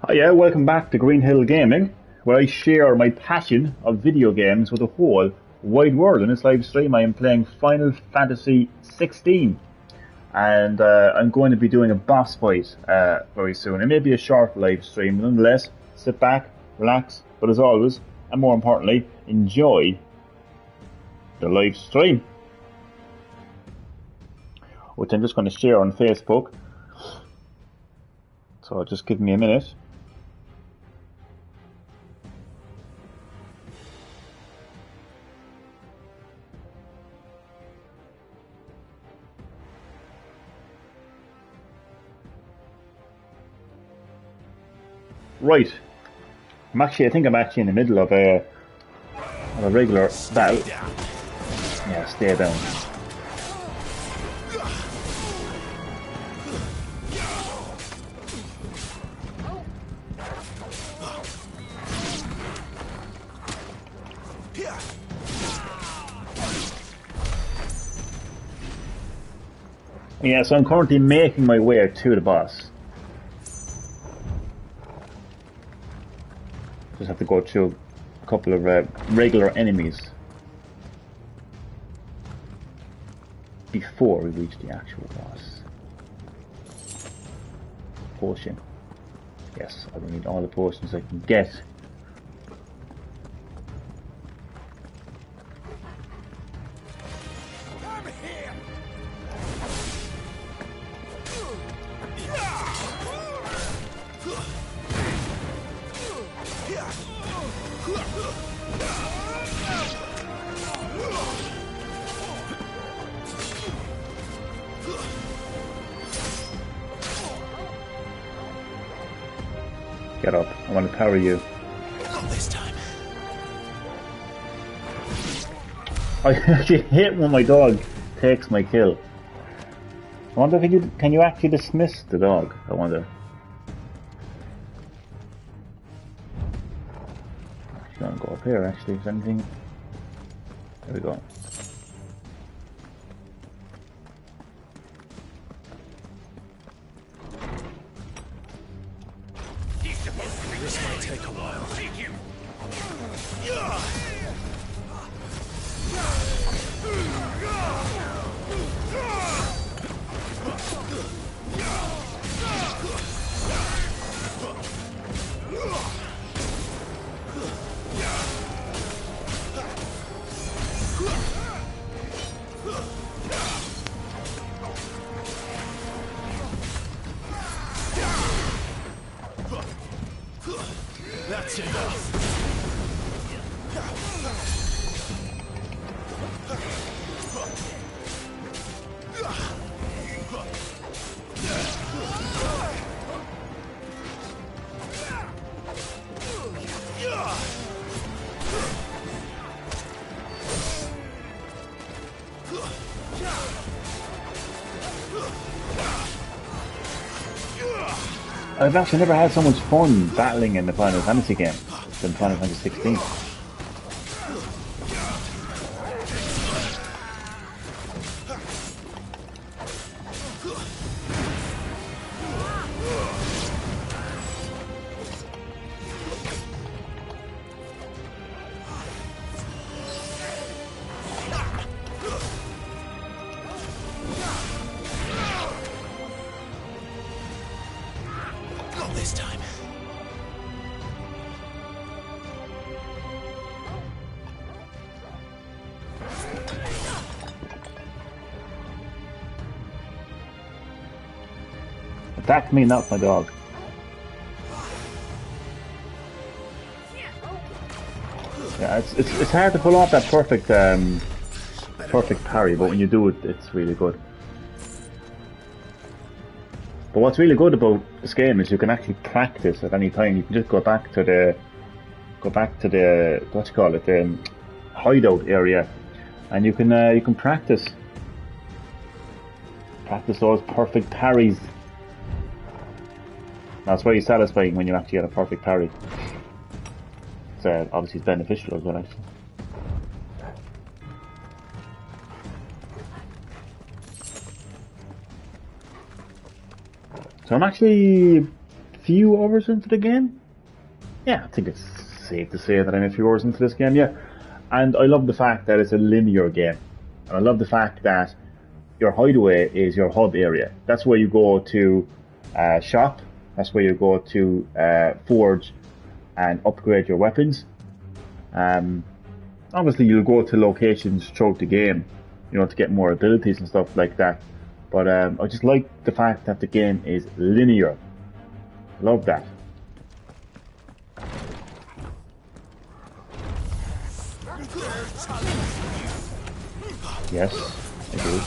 Hi, yeah, welcome back to Green Hill Gaming, where I share my passion of video games with the whole wide world. In this live stream, I am playing Final Fantasy XVI, and I'm going to be doing a boss fight very soon. It may be a short live stream, nonetheless. Sit back, relax, but as always, and more importantly, enjoy the live stream, which I'm just going to share on Facebook. So just give me a minute. Right. I think I'm actually in the middle of a regular battle. Yeah, stay down. Yeah, so I'm currently making my way to the boss. Just have to go through a couple of regular enemies before we reach the actual boss. Potion. Yes, I will need all the potions I can get. Get up. I want to power you. Not this time. I actually hit when my dog takes my kill. I wonder if can you actually dismiss the dog? I wonder. Actually, gonna go up here. Actually, is anything? There we go. This might take a while. That's enough. I've actually never had so much fun battling in the Final Fantasy game than Final Fantasy 16. Not this time. Attack me, not my dog. Yeah, it's hard to pull off that perfect perfect parry, but when you do it, it's really good. But what's really good about this game is you can actually practice at any time. You can just go back to the what you call it, the hideout area, and you can practice those perfect parries. That's very satisfying when you actually get a perfect parry. It's obviously it's beneficial as well, actually. So I'm actually few hours into the game. Yeah, I think it's safe to say that I'm a few hours into this game, yeah. And I love the fact that it's a linear game. And I love the fact that your hideaway is your hub area. That's where you go to shop. That's where you go to forge and upgrade your weapons. Obviously, you'll go to locations throughout the game, you know, to get more abilities and stuff like that. But I just like the fact that the game is linear. Love that. Yes, I do.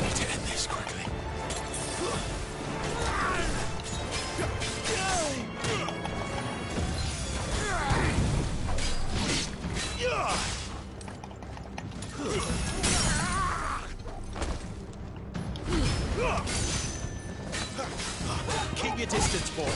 Need to end this quickly. Keep your distance, boy.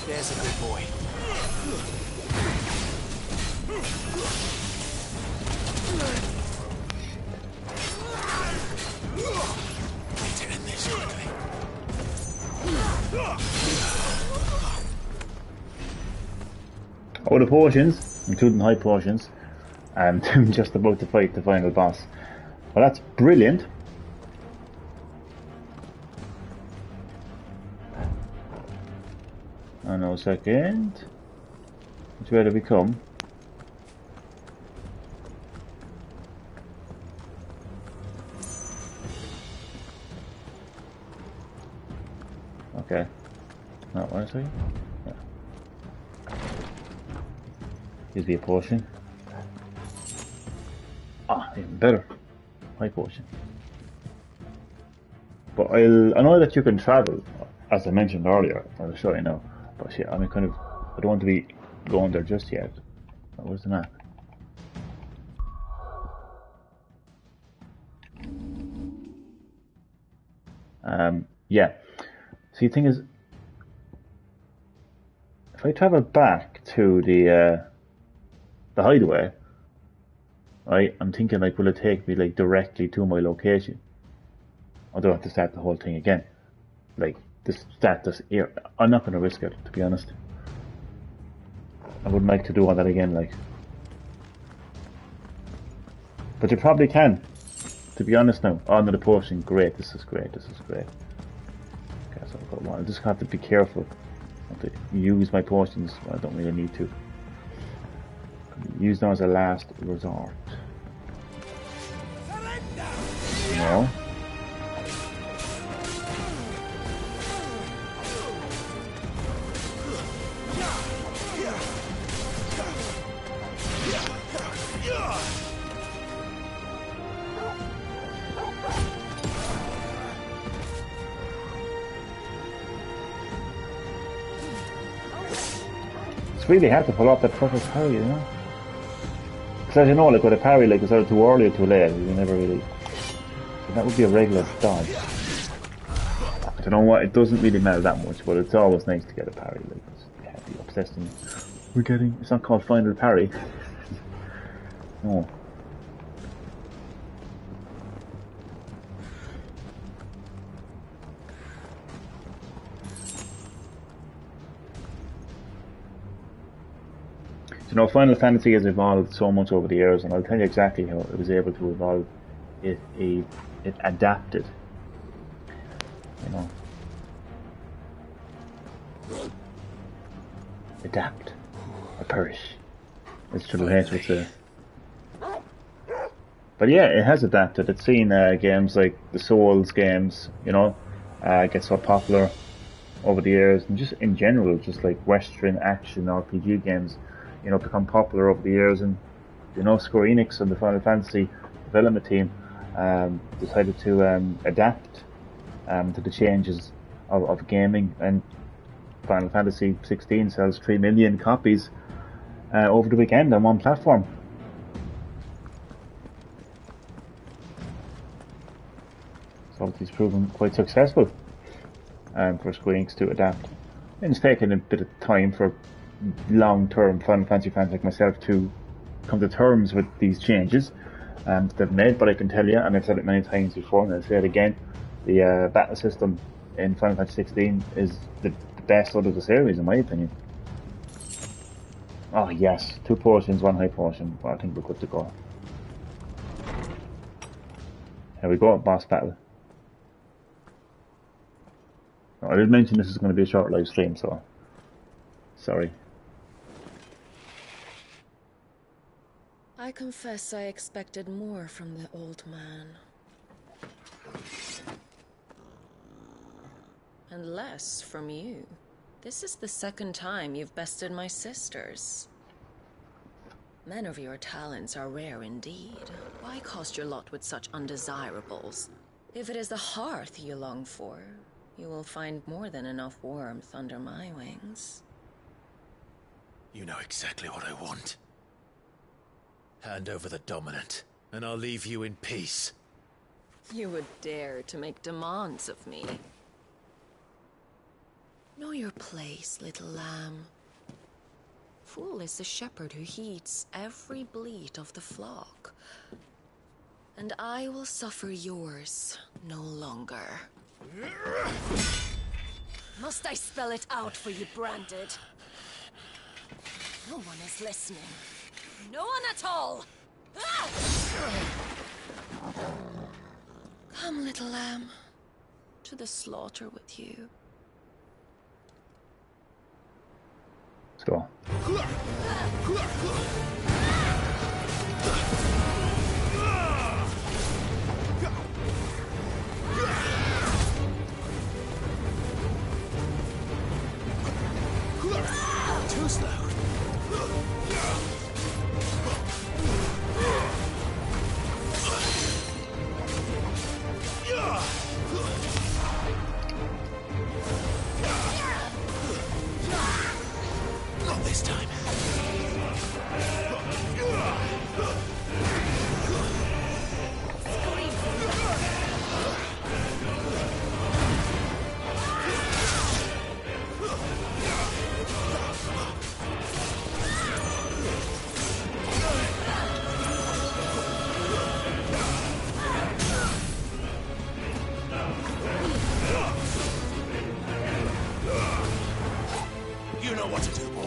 There's a good boy. Need to end this quickly. All the potions, including high potions, and I'm just about to fight the final boss. Well, that's brilliant. Hang on a second. Which way do we come? Okay. Not what I see? Yeah. Gives me a potion. Ah, even better. High potion. But I know that you can travel, as I mentioned earlier. I'll show you now. But yeah, I mean, kind of, I don't want to be going there just yet. Where's the map? Yeah. See, the thing is, if I travel back to the hideaway, right? I'm thinking, like, will it take me like directly to my location? Or do I have to start the whole thing again? Like, start this here. I'm not going to risk it, to be honest. I wouldn't like to do all that again, like. But you probably can, to be honest now. Oh, no, the potion, great, this is great, this is great. Okay, so I've got one. I just have to be careful. I have to use my potions when I don't really need to. Use them as a last resort. No. It's really hard to pull off that perfect parry, you know? Because as you know, like with a parry, like it's either too early or too late. You never really... So that would be a regular dodge. you know what? It doesn't really matter that much, but it's always nice to get a parry. Like, you can't be obsessed in. We're getting. It's not called final parry. No. You know, Final Fantasy has evolved so much over the years, and I'll tell you exactly how it was able to evolve. It adapted. You know, adapt or perish, as Triple H would say. But yeah, it has adapted. It's seen games like the Souls games, you know, get so popular over the years, and just in general, just like Western action RPG games, you know, become popular over the years. And you know, Square Enix and the Final Fantasy development team decided to adapt to the changes of gaming, and Final Fantasy 16 sells 3 million copies over the weekend on one platform. So it's proven quite successful for Square Enix to adapt. And it's taken a bit of time for long-term Final Fantasy fans like myself to come to terms with these changes they've made, but I can tell you, and I've said it many times before, and I'll say it again, the battle system in Final Fantasy 16 is the best out of the series, in my opinion. Oh yes, 2 potions, 1 high potion, but I think we're good to go. Here we go, boss battle. Oh, I did mention this is going to be a short live stream, so sorry. I confess I expected more from the old man. And less from you. This is the second time you've bested my sisters. Men of your talents are rare indeed. Why cost your lot with such undesirables? If it is the hearth you long for, you will find more than enough warmth under my wings. You know exactly what I want. Hand over the dominant, and I'll leave you in peace. You would dare to make demands of me. Know your place, little lamb. Fool is the shepherd who heeds every bleat of the flock. And I will suffer yours no longer. Must I spell it out for you, Branded? No one is listening. No one at all! Ah! Come, little lamb, to the slaughter with you. Let's go. Too slow. Not this time. You know what to do, boy.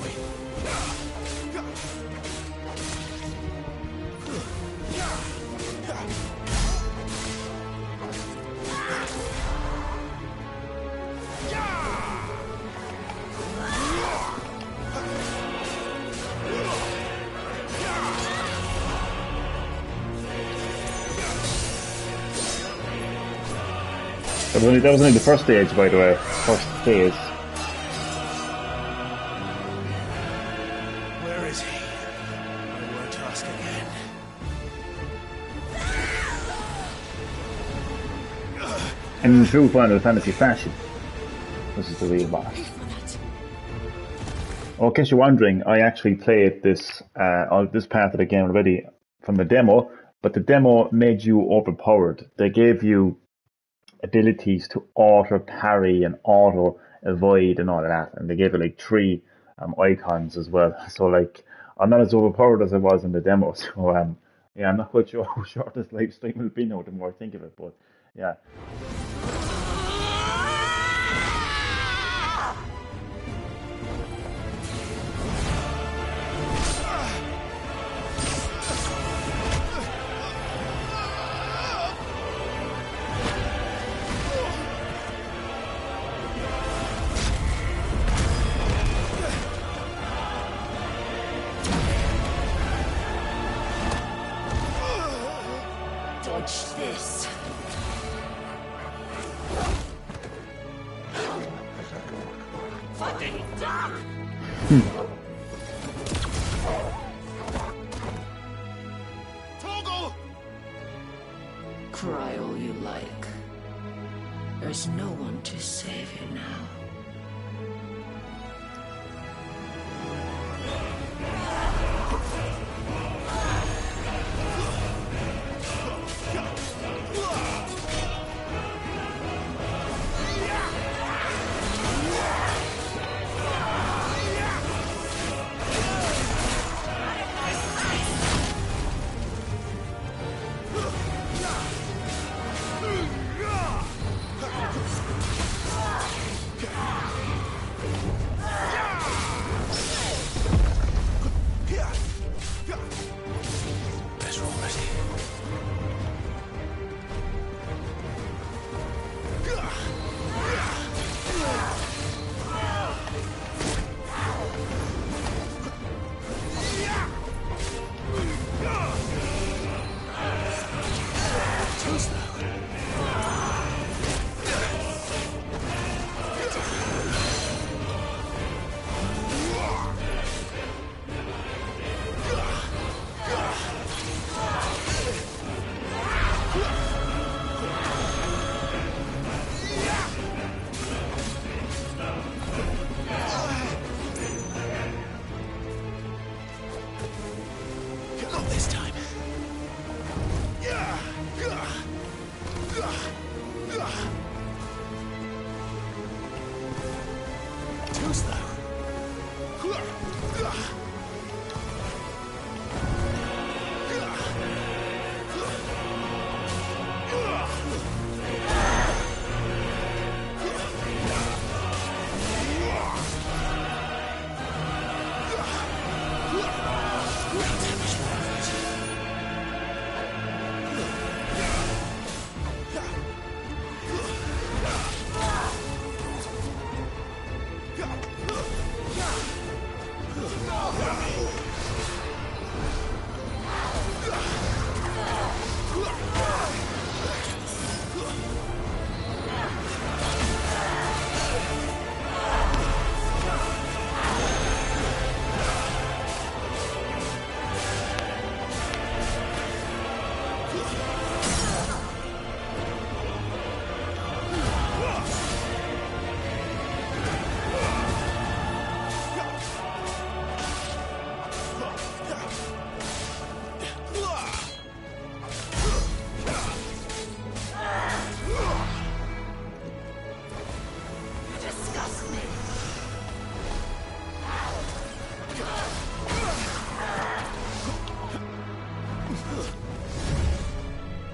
That was only the first stage, by the way. First phase. Where is he? I won't ask again. And in true Final Fantasy fashion, this is the real boss. Oh, in case you're wondering, I actually played this this part of the game already from the demo, but the demo made you overpowered. They gave you abilities to auto parry and auto avoid and all of that, and they gave it like three icons as well. So like I'm not as overpowered as I was in the demo. So yeah, I'm not quite sure how short this live stream will be now. The more I think of it, but yeah. Dodge this. Fucking duck! Toggle! Cry all you like. There's no one to save you now.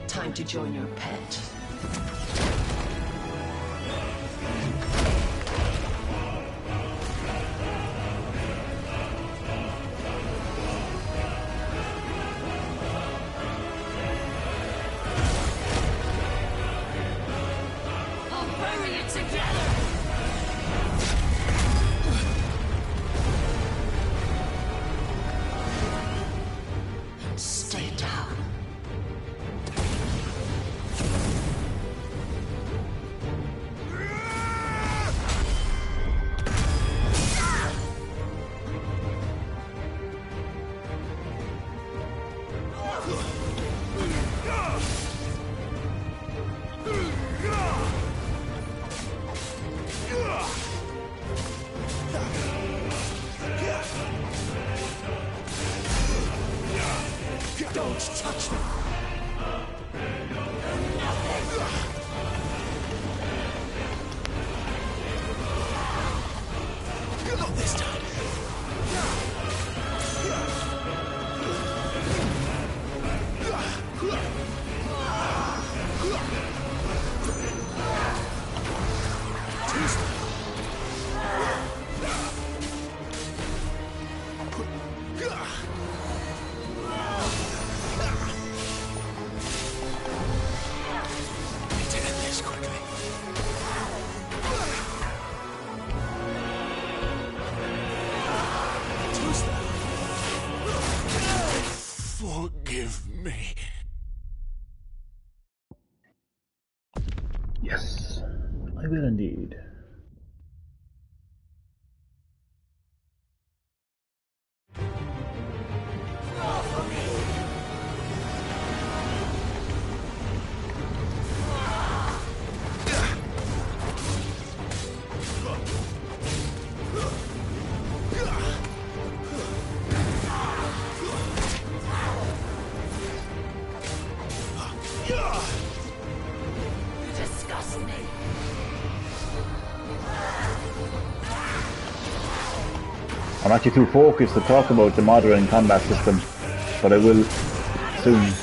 Time to join your pet. I'll bury it together! Stay down. Yes, I will indeed. I'm actually too focused to talk about the modern combat system, but I will soon.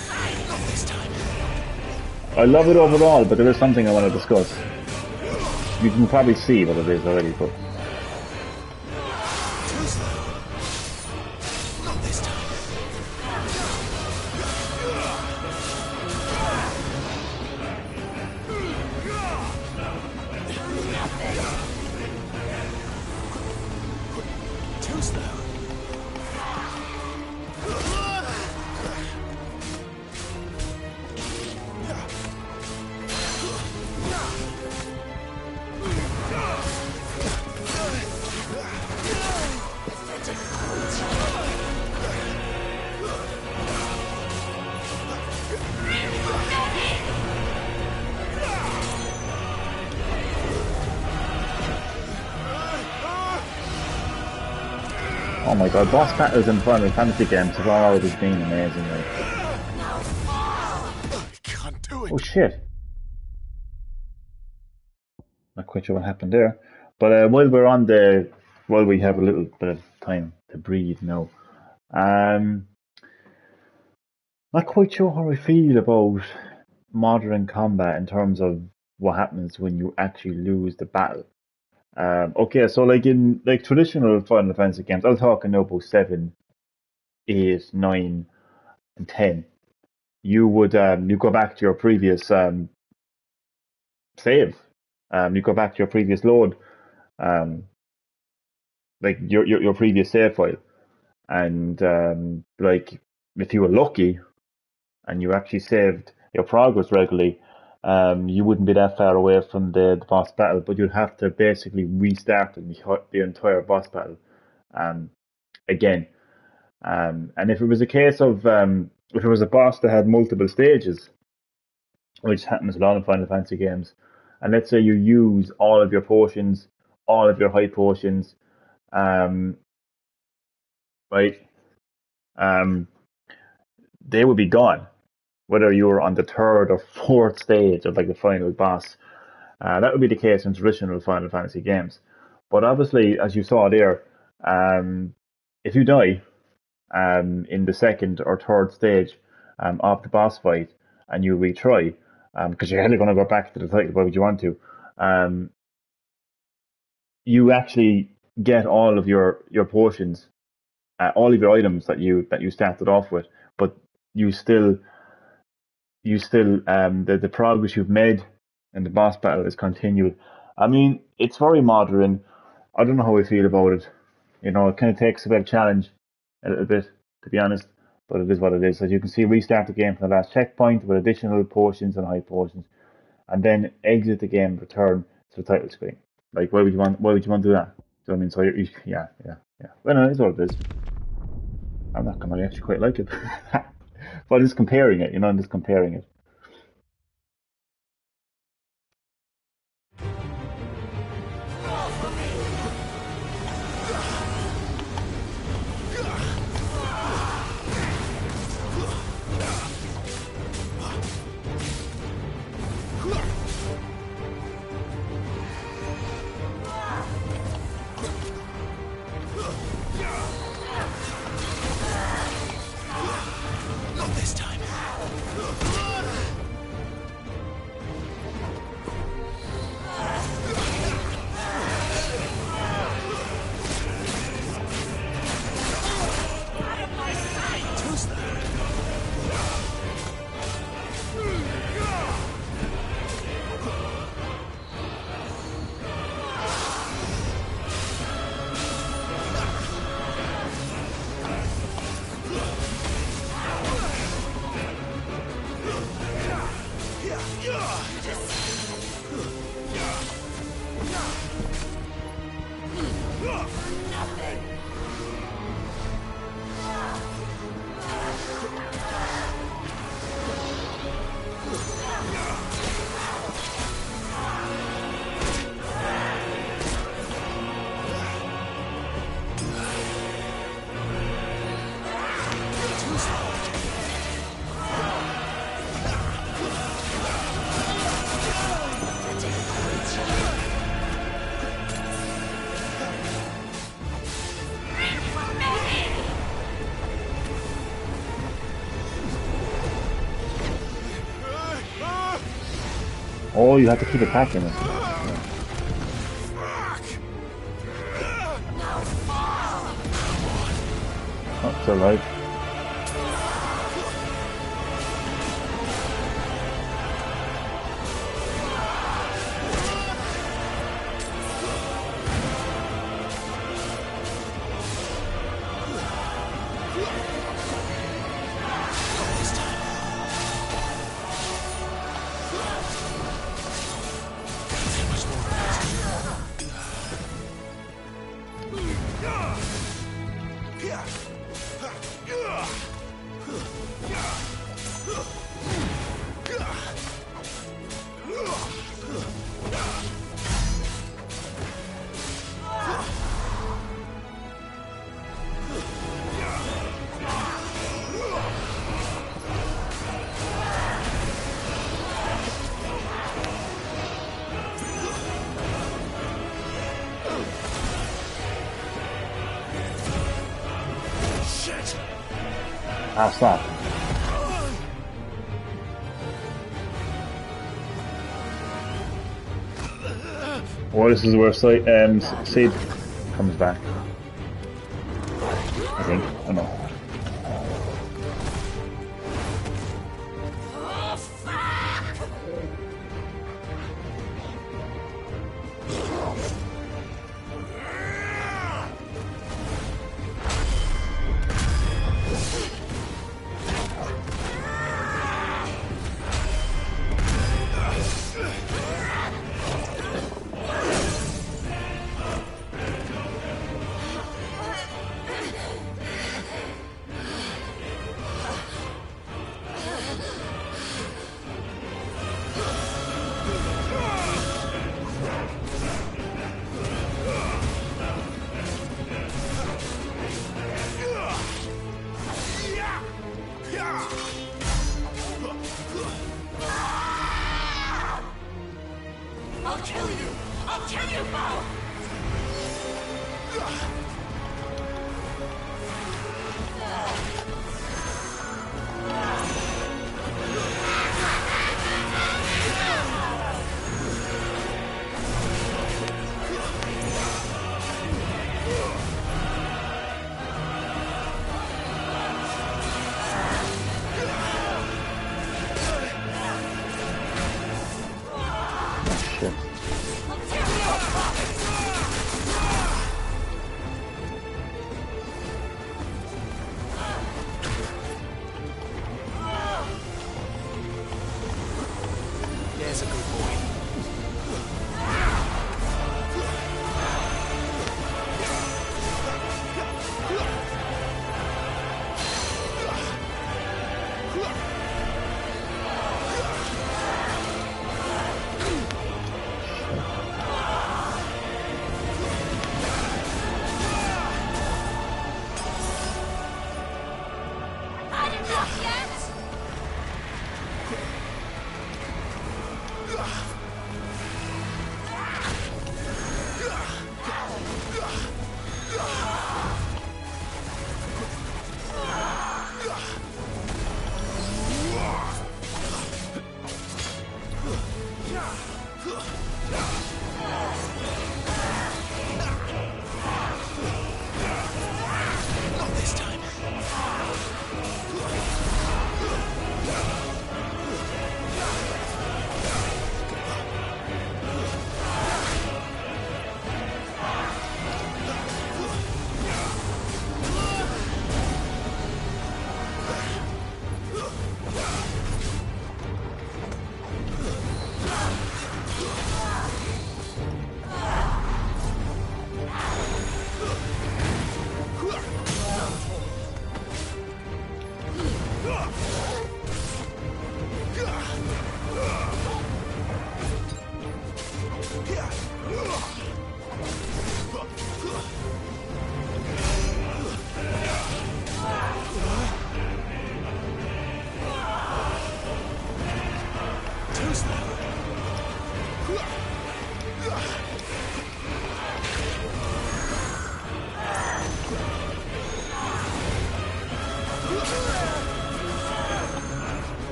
I love it overall, but there is something I want to discuss. You can probably see what it is already, but... Oh my god, boss battles in Final Fantasy games have always been amazing. Like. Can't do it. Oh shit. Not quite sure what happened there. But while we have a little bit of time to breathe now, not quite sure how I feel about modern combat in terms of what happens when you actually lose the battle. Okay, so like in like traditional Final Fantasy games, I'm talking now about 7, 8, 9, and 10. You would you go back to your previous save. You go back to your previous load, um, like your previous save file, and like if you were lucky and you actually saved your progress regularly, you wouldn't be that far away from the boss battle, but you'd have to basically restart the entire boss battle again. And if it was a case of if it was a boss that had multiple stages, which happens a lot in Final Fantasy games, and let's say you use all of your potions, all of your high potions, um, right, um, they would be gone, whether you were on the third or fourth stage of like the final boss. That would be the case in traditional Final Fantasy games. But obviously, as you saw there, if you die in the second or third stage of the boss fight and you retry, because you're only going to go back to the title why would you want to, um, you actually get all of your potions, all of your items that you started off with, but you still the progress you've made in the boss battle is continued. I mean, it's very modern. I don't know how I feel about it. You know, it kind of takes a bit of challenge, a little bit, to be honest. But it is what it is. As you can see, restart the game from the last checkpoint with additional potions and high potions, and then exit the game, return to the title screen. Like, why would you want? Why would you want to do that? Do you know what I mean? So yeah. Well, no, it's what it is. I'm not gonna actually quite like it, but I'm just comparing it. You know, I'm just comparing it. Oh, you have to keep attacking it. Oh, it's alive. Ah, stop. Well, this is where Sid comes back. I think. I don't know. There's a good boy.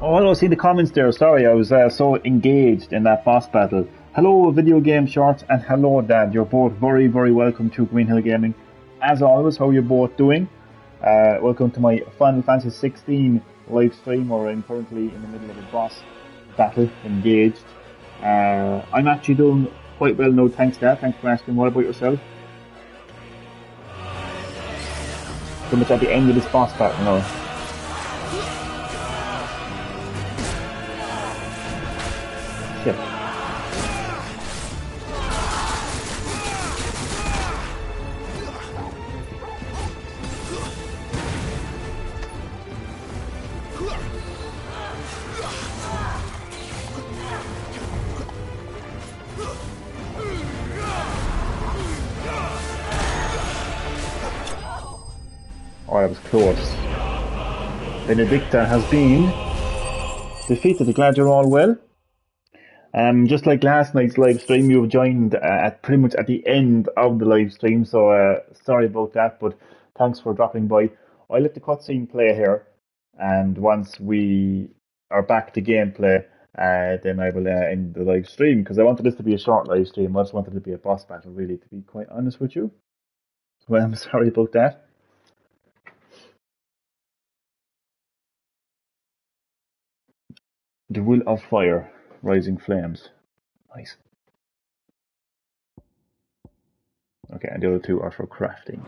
Oh, hello, see the comments there. Sorry, I was so engaged in that boss battle. Hello, Video Game Shorts, and hello, Dad. You're both very, very welcome to Green Hill Gaming. As always, how are you both doing? Welcome to my Final Fantasy 16 live stream, where I'm currently in the middle of a boss battle, engaged. I'm actually doing quite well now, thanks, Dad. Thanks for asking. What about yourself? Pretty much at the end of this boss battle now. Shit. Oh, that was close. Benedicta has been defeated. Glad you're all well. Just like last night's live stream, you've joined at pretty much at the end of the live stream, so sorry about that, but thanks for dropping by. I'll let the cutscene play here, and once we are back to gameplay, then I will end the live stream, because I wanted this to be a short live stream. I just wanted it to be a boss battle, really, to be quite honest with you. Well, I'm sorry about that. The Will of Fire, Rising Flames. Nice. Okay, and the other two are for crafting.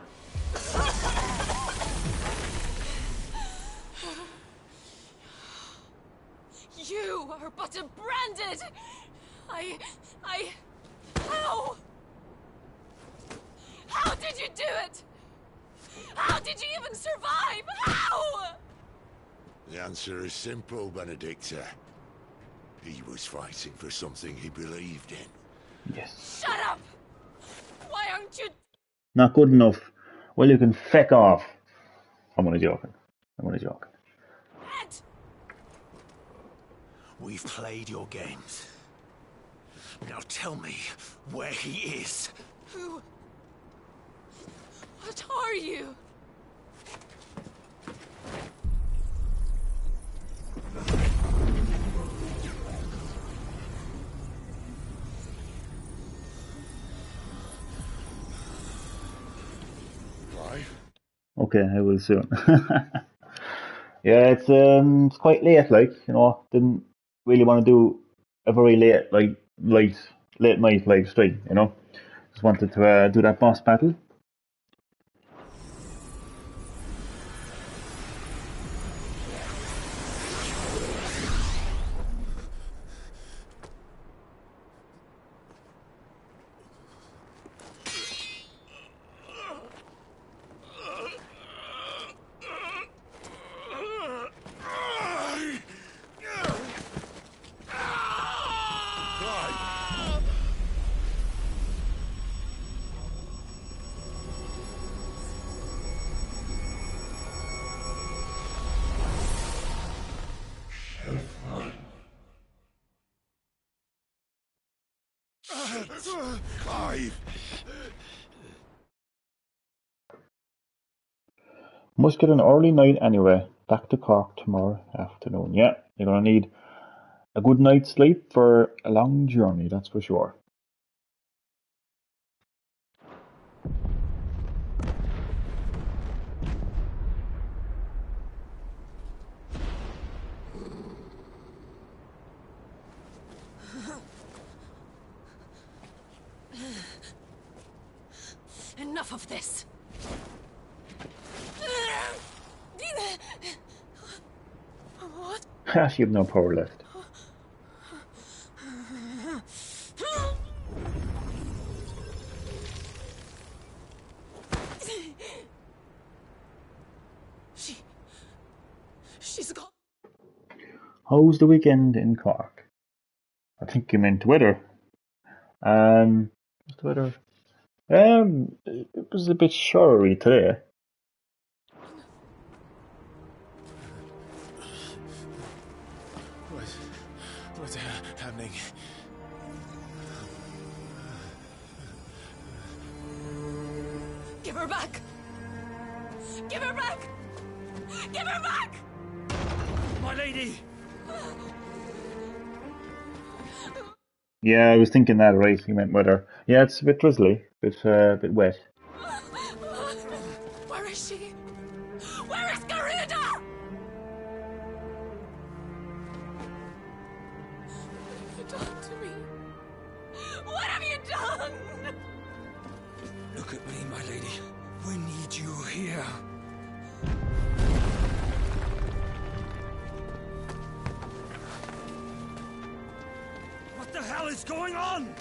You are but a branded! How? How did you do it? How did you even survive? How? The answer is simple, Benedicta. He was fighting for something he believed in. Yes. Shut up! Why aren't you... Not good enough. Well, you can feck off. I'm only joking. Ed! We've played your games. Now tell me where he is. Who? What are you? Okay, I will soon. Yeah, it's quite late, like, you know, didn't really want to do a very late night live stream, you know. Just wanted to do that boss battle. Clive! Must get an early night anyway. Back to Cork tomorrow afternoon. Yeah, you're gonna need a good night's sleep for a long journey, that's for sure. Enough of this! What? You have no power left. She's gone. How's the weekend in Cork? I think you meant weather. What's the weather? It was a bit showery today. What's happening? Give her back! Give her back! Give her back! My lady! Yeah, I was thinking that, right? He meant weather. Yeah, it's a bit drizzly, bit wet. Where is she? Where is Garuda? What have you done to me? What have you done? Look at me, my lady. We need you here. What the hell is going on?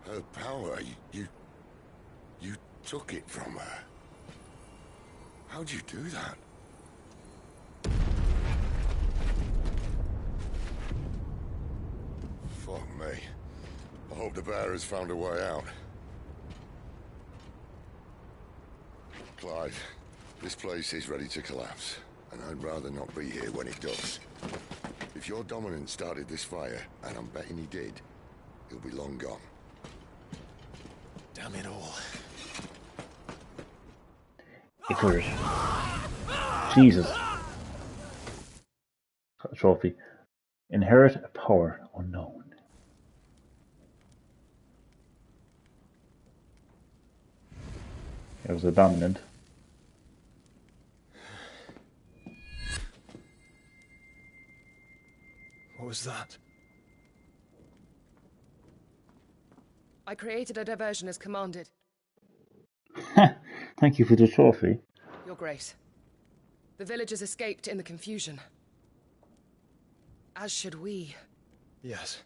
Her power, you took it from her. How'd you do that? Fuck me. I hope the bear has found a way out. Clive, this place is ready to collapse, and I'd rather not be here when it does. If your dominant started this fire, and I'm betting he did, he'll be long gone. Damn it all. Icarus. Jesus. Got a trophy. Inherit a power unknown. It was a dominant. What was that? I created a diversion as commanded. Thank you for the trophy. Your Grace. The villagers escaped in the confusion. As should we. Yes.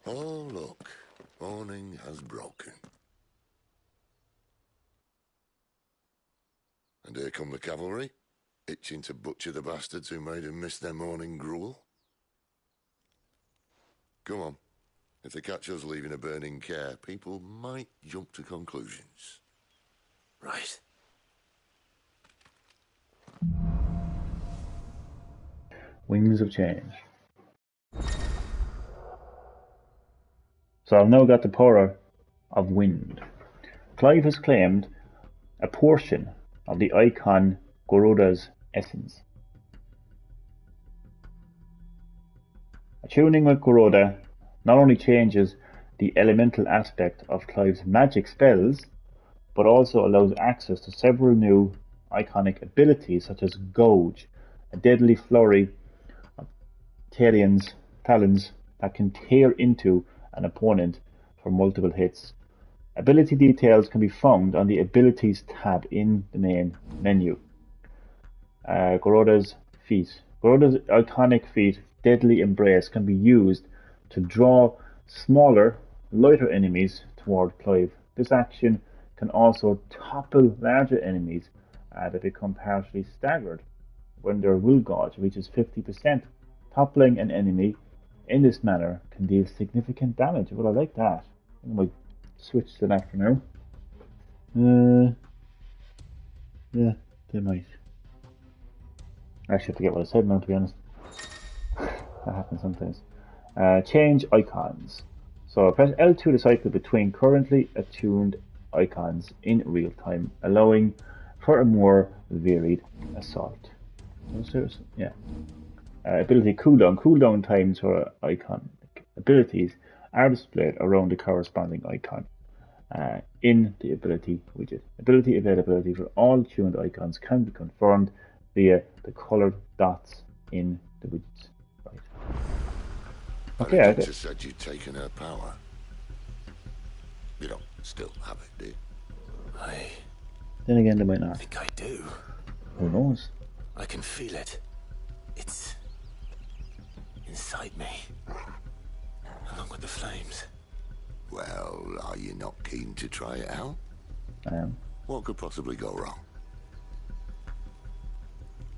Oh, look. Morning has broken. And here come the cavalry, itching to butcher the bastards who made them miss their morning gruel. Come on. If they catch us leaving a burning care, people might jump to conclusions. Right. Wings of Change. So I've now got the power of wind. Clive has claimed a portion of the icon Goroda's essence. Attuning with Goroda not only changes the elemental aspect of Clive's magic spells, but also allows access to several new iconic abilities such as Gouge, a deadly flurry of talons that can tear into an opponent for multiple hits. Ability details can be found on the Abilities tab in the main menu. Goroda's feat. Goroda's iconic feat, Deadly Embrace, can be used to draw smaller, lighter enemies toward Clive. This action can also topple larger enemies that become partially staggered when their will gauge reaches 50%. Toppling an enemy in this manner can deal significant damage. Well, I like that. I might switch to that for now. Yeah, they might. I actually forget what I said now, to be honest. That happens sometimes. Change icons. So press L2 to cycle between currently attuned icons in real time, allowing for a more varied assault. Yeah. Ability cooldown. Cooldown times for icon abilities are displayed around the corresponding icon in the ability widget. Ability availability for all tuned icons can be confirmed via the coloured dots in the widgets. Right. Okay. The doctor said you'd taken her power. You don't still have it, do you? Then again, they might not. I think I do. Who knows? I can feel it. It's inside me. Along with the flames. Are you not keen to try it out? What could possibly go wrong?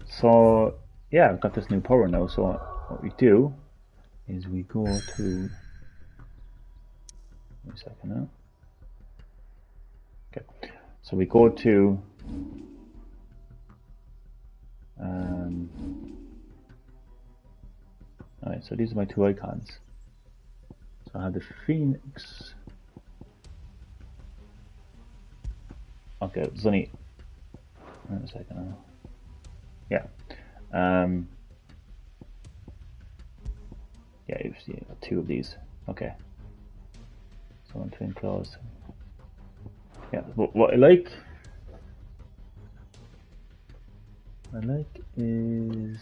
So, yeah, I've got this new power now, so what we do is we go to... Wait a second now. Okay, so we go to... Alright, so these are my two icons. So I have the Phoenix. Okay, there's only... Wait a second now. Yeah. Yeah, you see two of these. Okay. So on twin claws. Yeah, what I like is...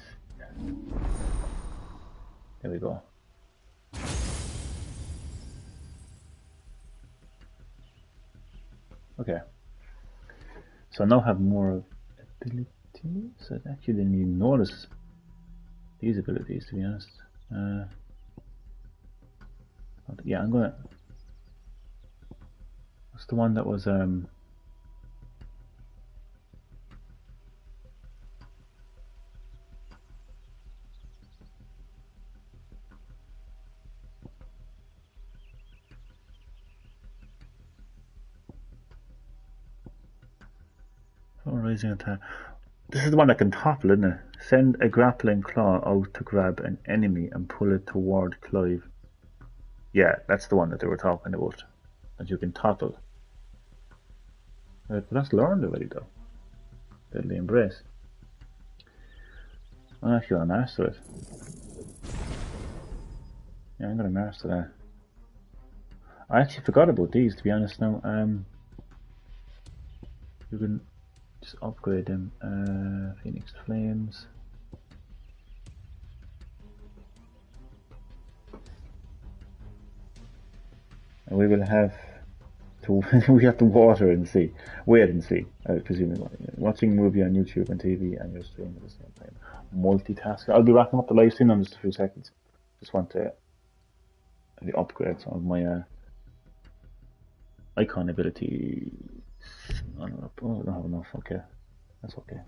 There we go. Okay. So I now have more abilities. I actually didn't even notice these abilities, to be honest. Yeah, I'm gonna... What's the one that was rising attack. This is the one that can topple, isn't it? Send a grappling claw out to grab an enemy and pull it toward Clive. Yeah, that's the one that they were talking about. That you can topple. But that's learned already though. Deadly Embrace. I'm actually gonna master it. Yeah, I'm gonna master that. I actually forgot about these, to be honest now. You can just upgrade them. Phoenix Flames. And we will have to we have to water and see. Wait and see, presumably. Watching a movie on YouTube and TV and you're streaming at the same time. Multitasking. I'll be wrapping up the live stream in just a few seconds. Just want to the upgrades of my icon ability. I don't have enough. Okay, that's okay.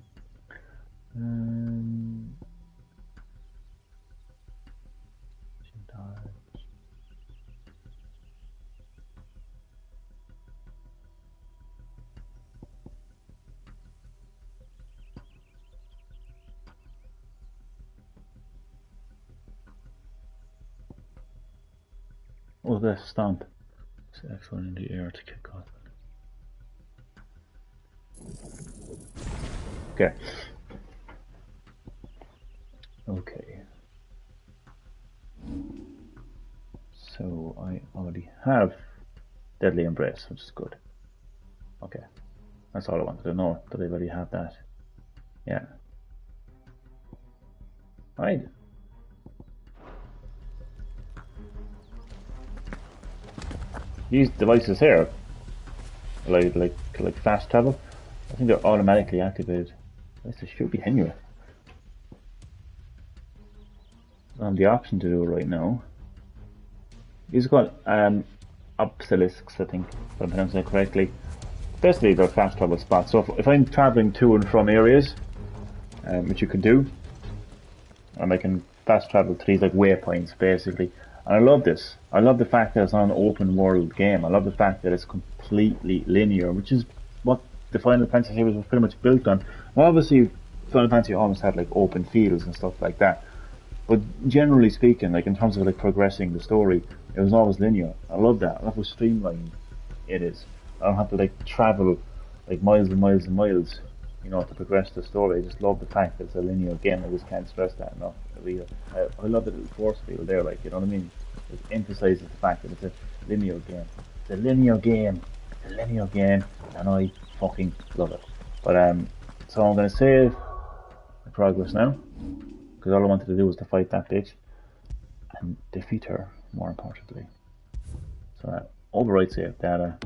Oh, there's Stomp. It's excellent in the air to kick off. Okay. Okay. So I already have Deadly Embrace, which is good. Okay. That's all I wanted to know, that I already have that. Yeah. Right. These devices here, like fast travel, I think they're automatically activated. At least they should be anyway. I have the option to do it right now. These are called obelisk, I think, if I'm pronouncing it correctly. Basically, they're fast travel spots. So if I'm traveling to and from areas, which you can do, and I can fast travel to these like waypoints, basically. And I love this. I love the fact that it's not an open world game. I love the fact that it's completely linear, which is what the Final Fantasy series was pretty much built on. Well, obviously, Final Fantasy almost had like open fields and stuff like that. But generally speaking, like in terms of like progressing the story, it was always linear. I love that. I love how streamlined it is. I don't have to like travel like miles and miles and miles, you know, to progress the story. I just love the fact that it's a linear game. I just can't stress that enough. I love the little force field there, like, you know what I mean? It emphasizes the fact that it's a linear game. It's a linear game. It's a linear game, and I fucking love it. But so I'm gonna save the progress now, because all I wanted to do was to fight that bitch and defeat her, more importantly. So overwrite save data,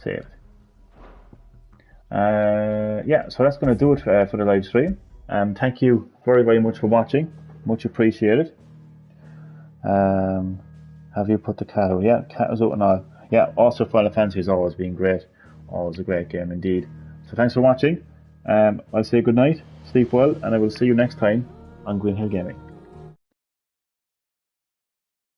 saved. Yeah, so that's going to do it for the live stream. Thank you very, very much for watching. Much appreciated. Have you put the cat out? Yeah, cat is out and all. Yeah, also Final Fantasy has always been great. Always a great game indeed. So thanks for watching. I'll say good night, sleep well, and I will see you next time on Green Hill Gaming.